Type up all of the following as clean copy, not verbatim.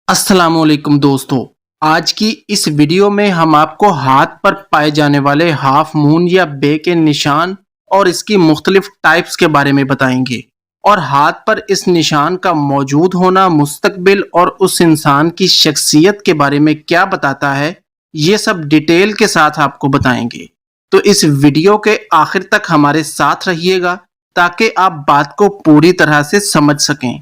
अस्सलामुअलैकुम दोस्तों। आज की इस वीडियो में हम आपको हाथ पर पाए जाने वाले हाफ मून या बे के निशान और इसकी मुख्तलिफ टाइप्स के बारे में बताएंगे और हाथ पर इस निशान का मौजूद होना मुस्तकबिल और उस इंसान की शख्सियत के बारे में क्या बताता है, ये सब डिटेल के साथ आपको बताएंगे। तो इस वीडियो के आखिर तक हमारे साथ रहिएगा ताकि आप बात को पूरी तरह से समझ सकें।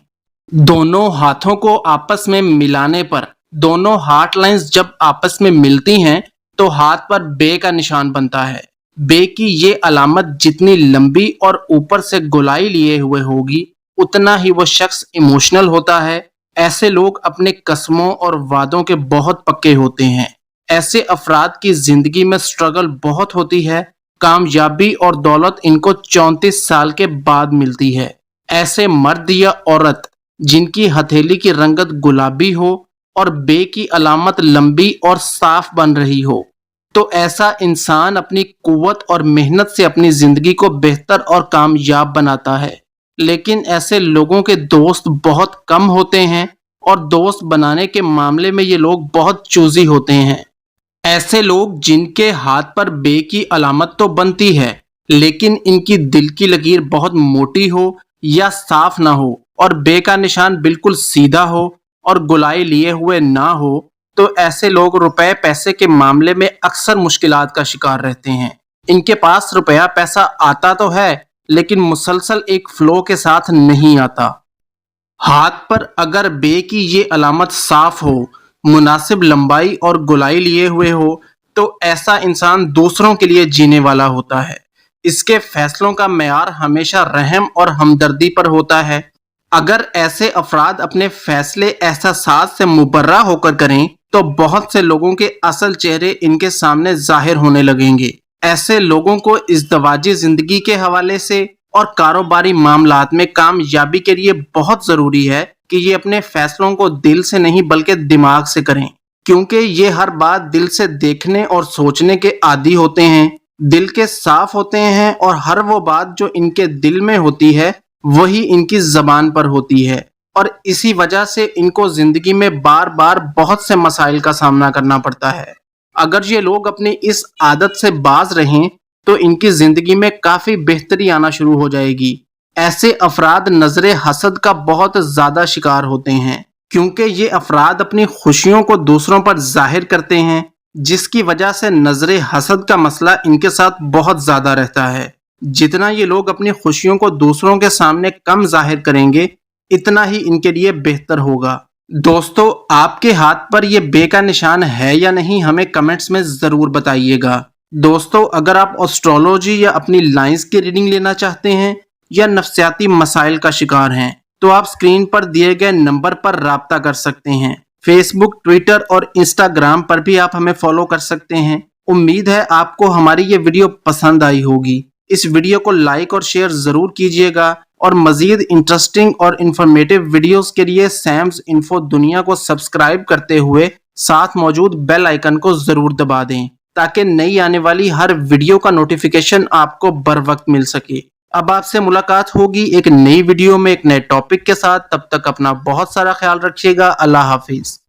दोनों हाथों को आपस में मिलाने पर दोनों हार्ट लाइंस जब आपस में मिलती हैं तो हाथ पर बे का निशान बनता है। बे की ये अलामत जितनी लंबी और ऊपर से गोलाई लिए हुए होगी उतना ही वो शख्स इमोशनल होता है। ऐसे लोग अपने कस्मों और वादों के बहुत पक्के होते हैं। ऐसे अफराद की जिंदगी में स्ट्रगल बहुत होती है। कामयाबी और दौलत इनको 34 साल के बाद मिलती है। ऐसे मर्द या औरत जिनकी हथेली की रंगत गुलाबी हो और बे की अलामत लंबी और साफ बन रही हो, तो ऐसा इंसान अपनी कुव्वत और मेहनत से अपनी जिंदगी को बेहतर और कामयाब बनाता है। लेकिन ऐसे लोगों के दोस्त बहुत कम होते हैं और दोस्त बनाने के मामले में ये लोग बहुत चूजी होते हैं। ऐसे लोग जिनके हाथ पर बे की अलामत तो बनती है लेकिन इनकी दिल की लकीर बहुत मोटी हो या साफ ना हो और बे का निशान बिल्कुल सीधा हो और गुलाई लिए हुए ना हो, तो ऐसे लोग रुपए पैसे के मामले में अक्सर मुश्किलात का शिकार रहते हैं। इनके पास रुपया पैसा आता तो है लेकिन मुसलसल एक फ्लो के साथ नहीं आता। हाथ पर अगर बे की ये अलामत साफ हो, मुनासिब लंबाई और गोलाई लिए हुए हो, तो ऐसा इंसान दूसरों के लिए जीने वाला होता है। इसके फैसलों का मेयार हमेशा रहम और हमदर्दी पर होता है। अगर ऐसे अफराद अपने फैसले एहसास से मुबर्रा होकर करें तो बहुत से लोगों के असल चेहरे इनके सामने जाहिर होने लगेंगे। ऐसे लोगों को इज़्दवाजी जिंदगी के हवाले से और कारोबारी मामलात में कामयाबी के लिए बहुत जरूरी है कि ये अपने फैसलों को दिल से नहीं बल्कि दिमाग से करें, क्योंकि ये हर बात दिल से देखने और सोचने के आदी होते हैं। दिल के साफ होते हैं और हर वो बात जो इनके दिल में होती है वही इनकी जबान पर होती है और इसी वजह से इनको जिंदगी में बार बार बहुत से मसाइल का सामना करना पड़ता है। अगर ये लोग अपनी इस आदत से बाज रहें तो इनकी जिंदगी में काफी बेहतरी आना शुरू हो जाएगी। ऐसे अफराद नजरे हसद का बहुत ज्यादा शिकार होते हैं क्योंकि ये अफराद अपनी खुशियों को दूसरों पर जाहिर करते हैं, जिसकी वजह से नजरे हसद का मसला इनके साथ बहुत ज्यादा रहता है। जितना ये लोग अपनी खुशियों को दूसरों के सामने कम जाहिर करेंगे इतना ही इनके लिए बेहतर होगा। दोस्तों, आपके हाथ पर ये बे का निशान है या नहीं, हमें कमेंट्स में जरूर बताइएगा। दोस्तों, अगर आप एस्ट्रोलॉजी या अपनी लाइंस की रीडिंग लेना चाहते हैं या नफ्सियाती मसाइल का शिकार हैं तो आप स्क्रीन पर दिए गए नंबर पर राब्ता कर सकते हैं। फेसबुक, ट्विटर और इंस्टाग्राम पर भी आप हमें फॉलो कर सकते हैं। उम्मीद है आपको हमारी ये वीडियो पसंद आई होगी। इस वीडियो को लाइक और शेयर जरूर कीजिएगा और मजीद इंटरेस्टिंग और इंफॉर्मेटिव वीडियोस के लिए सैम्स इन्फो दुनिया को सब्सक्राइब करते हुए साथ मौजूद बेल आइकन को जरूर दबा दें ताकि नई आने वाली हर वीडियो का नोटिफिकेशन आपको बर वक्त मिल सके। अब आपसे मुलाकात होगी एक नई वीडियो में एक नए टॉपिक के साथ। तब तक अपना बहुत सारा ख्याल रखिएगा। अल्लाह हाफिज।